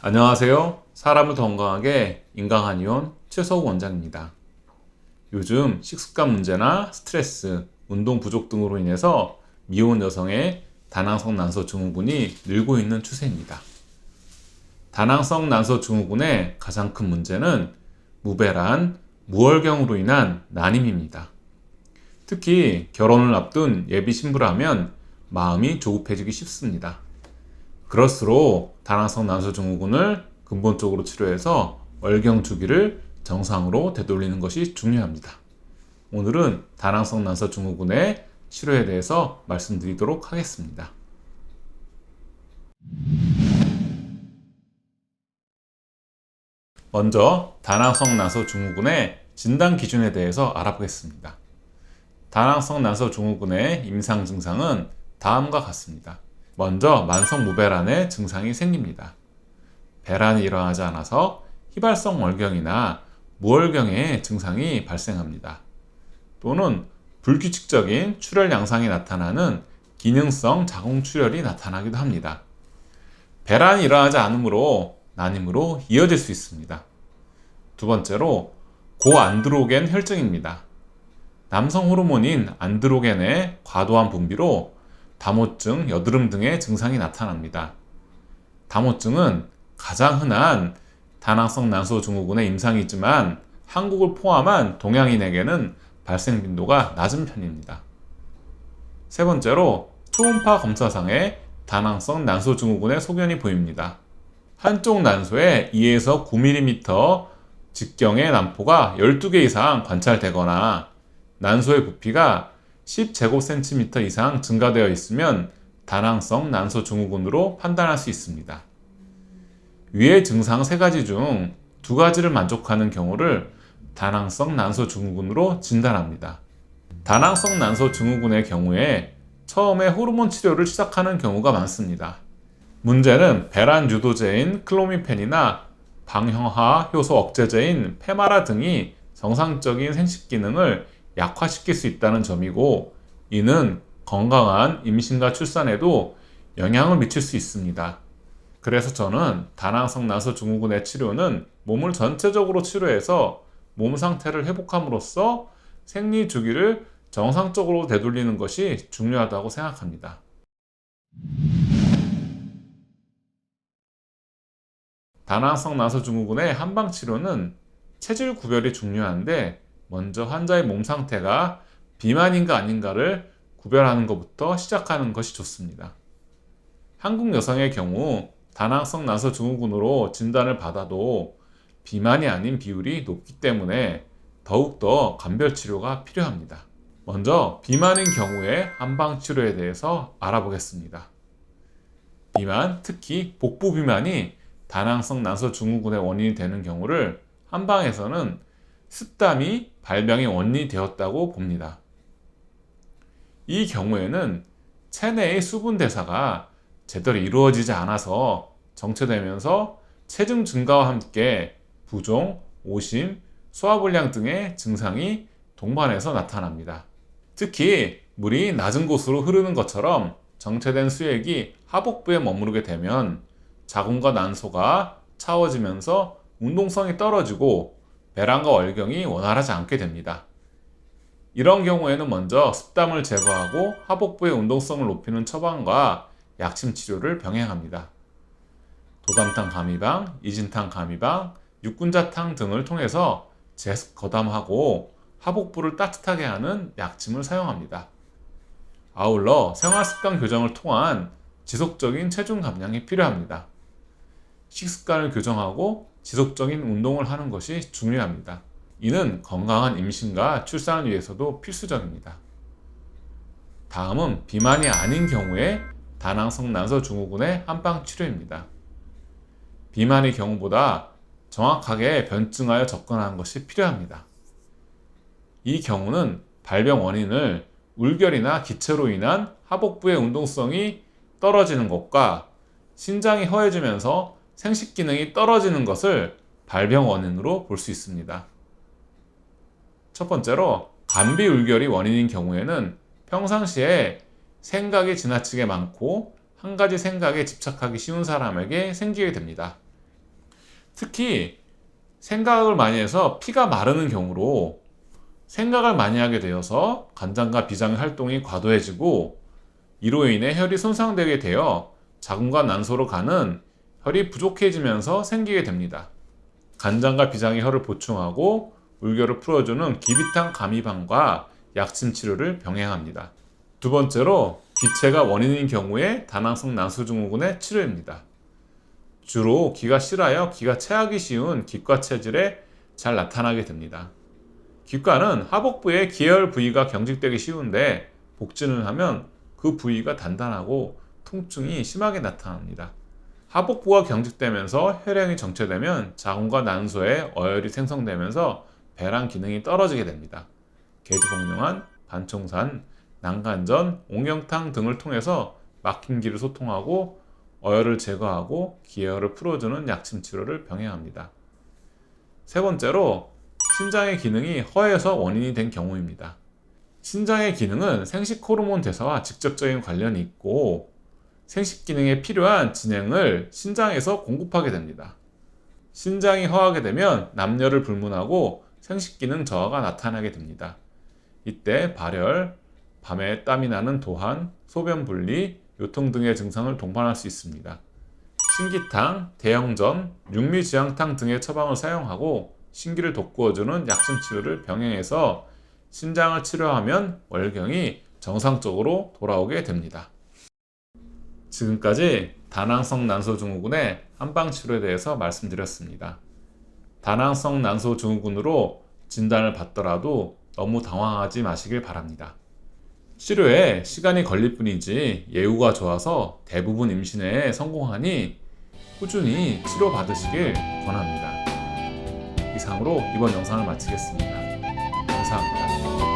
안녕하세요. 사람을 더 건강하게 인강한의원 최서우 원장입니다. 요즘 식습관 문제나 스트레스, 운동 부족 등으로 인해서 미혼 여성의 다낭성 난소 증후군이 늘고 있는 추세입니다. 다낭성 난소 증후군의 가장 큰 문제는 무배란, 무월경으로 인한 난임입니다. 특히 결혼을 앞둔 예비 신부라면 마음이 조급해지기 쉽습니다. 그럴수록 다낭성 난소 증후군을 근본적으로 치료해서 월경 주기를 정상으로 되돌리는 것이 중요합니다. 오늘은 다낭성 난소 증후군의 치료에 대해서 말씀드리도록 하겠습니다. 먼저 다낭성 난소 증후군의 진단 기준에 대해서 알아보겠습니다. 다낭성 난소 증후군의 임상 증상은 다음과 같습니다. 먼저 만성 무배란의 증상이 생깁니다. 배란이 일어나지 않아서 희발성 월경이나 무월경의 증상이 발생합니다. 또는 불규칙적인 출혈 양상이 나타나는 기능성 자궁출혈이 나타나기도 합니다. 배란이 일어나지 않으므로 난임으로 이어질 수 있습니다. 두 번째로 고안드로겐 혈증입니다. 남성 호르몬인 안드로겐의 과도한 분비로 다모증, 여드름 등의 증상이 나타납니다. 다모증은 가장 흔한 다낭성 난소 증후군의 임상이지만 한국을 포함한 동양인에게는 발생 빈도가 낮은 편입니다. 세 번째로 초음파 검사상에 다낭성 난소 증후군의 소견이 보입니다. 한쪽 난소에 2에서 9mm 직경의 난포가 12개 이상 관찰되거나 난소의 부피가 10제곱cm 이상 증가되어 있으면 다낭성 난소 증후군으로 판단할 수 있습니다. 위의 증상 3가지 중 2가지를 만족하는 경우를 다낭성 난소 증후군으로 진단합니다. 다낭성 난소 증후군의 경우에 처음에 호르몬 치료를 시작하는 경우가 많습니다. 문제는 배란 유도제인 클로미펜이나 방형화 효소 억제제인 페마라 등이 정상적인 생식 기능을 약화시킬 수 있다는 점이고, 이는 건강한 임신과 출산에도 영향을 미칠 수 있습니다. 그래서 저는 다낭성 난소 증후군의 치료는 몸을 전체적으로 치료해서 몸 상태를 회복함으로써 생리 주기를 정상적으로 되돌리는 것이 중요하다고 생각합니다. 다낭성 난소 증후군의 한방 치료는 체질 구별이 중요한데, 먼저 환자의 몸 상태가 비만인가 아닌가를 구별하는 것부터 시작하는 것이 좋습니다. 한국 여성의 경우 다낭성 난소 증후군으로 진단을 받아도 비만이 아닌 비율이 높기 때문에 더욱더 감별 치료가 필요합니다. 먼저 비만인 경우의 한방 치료에 대해서 알아보겠습니다. 비만, 특히 복부 비만이 다낭성 난소 증후군의 원인이 되는 경우를 한방에서는 습담이 발병의 원인이 되었다고 봅니다. 이 경우에는 체내의 수분 대사가 제대로 이루어지지 않아서 정체되면서 체중 증가와 함께 부종, 오심, 소화불량 등의 증상이 동반해서 나타납니다. 특히 물이 낮은 곳으로 흐르는 것처럼 정체된 수액이 하복부에 머무르게 되면 자궁과 난소가 차워지면서 운동성이 떨어지고 배란과 월경이 원활하지 않게 됩니다. 이런 경우에는 먼저 습담을 제거하고 하복부의 운동성을 높이는 처방과 약침 치료를 병행합니다. 도담탕 가미방, 이진탕 가미방, 육군자탕 등을 통해서 제습 거담하고 하복부를 따뜻하게 하는 약침을 사용합니다. 아울러 생활습관 교정을 통한 지속적인 체중 감량이 필요합니다. 식습관을 교정하고 지속적인 운동을 하는 것이 중요합니다. 이는 건강한 임신과 출산을 위해서도 필수적입니다. 다음은 비만이 아닌 경우에 다낭성 난소 증후군의 한방 치료입니다. 비만의 경우보다 정확하게 변증하여 접근하는 것이 필요합니다. 이 경우는 발병 원인을 울결이나 기체로 인한 하복부의 운동성이 떨어지는 것과 신장이 허해지면서 생식 기능이 떨어지는 것을 발병 원인으로 볼 수 있습니다. 첫 번째로 감비울결이 원인인 경우에는 평상시에 생각이 지나치게 많고 한 가지 생각에 집착하기 쉬운 사람에게 생기게 됩니다. 특히 생각을 많이 해서 피가 마르는 경우로 생각을 많이 하게 되어서 간장과 비장의 활동이 과도해지고 이로 인해 혈이 손상되게 되어 자궁과 난소로 가는 혈이 부족해지면서 생기게 됩니다. 간장과 비장의 혈을 보충하고 물결을 풀어주는 기비탄 감이방과 약침 치료를 병행합니다. 두 번째로 기체가 원인인 경우에 다낭성 난소증후군의 치료입니다. 주로 기가 실하여 기가 체하기 쉬운 기과 체질에 잘 나타나게 됩니다. 기과는 하복부의 기혈 부위가 경직되기 쉬운데 복진을 하면 그 부위가 단단하고 통증이 심하게 나타납니다. 하복부가 경직되면서 혈행이 정체되면 자궁과 난소에 어혈이 생성되면서 배란 기능이 떨어지게 됩니다. 개두복용한, 반총산, 난간전, 옹영탕 등을 통해서 막힌 기를 소통하고 어혈을 제거하고 기혈을 풀어주는 약침 치료를 병행합니다. 세 번째로 신장의 기능이 허해서 원인이 된 경우입니다. 신장의 기능은 생식 호르몬 대사와 직접적인 관련이 있고 생식 기능에 필요한 진행을 신장에서 공급하게 됩니다. 신장이 허하게 되면 남녀를 불문하고 생식 기능 저하가 나타나게 됩니다. 이때 발열, 밤에 땀이 나는 도한, 소변 분리, 요통 등의 증상을 동반할 수 있습니다. 신기탕, 대형전, 육미지향탕 등의 처방을 사용하고 신기를 돋구어주는 약침 치료를 병행해서 신장을 치료하면 월경이 정상적으로 돌아오게 됩니다. 지금까지 다낭성 난소증후군의 한방 치료에 대해서 말씀드렸습니다. 다낭성 난소증후군으로 진단을 받더라도 너무 당황하지 마시길 바랍니다. 치료에 시간이 걸릴 뿐이지 예후가 좋아서 대부분 임신에 성공하니 꾸준히 치료받으시길 권합니다. 이상으로 이번 영상을 마치겠습니다. 감사합니다.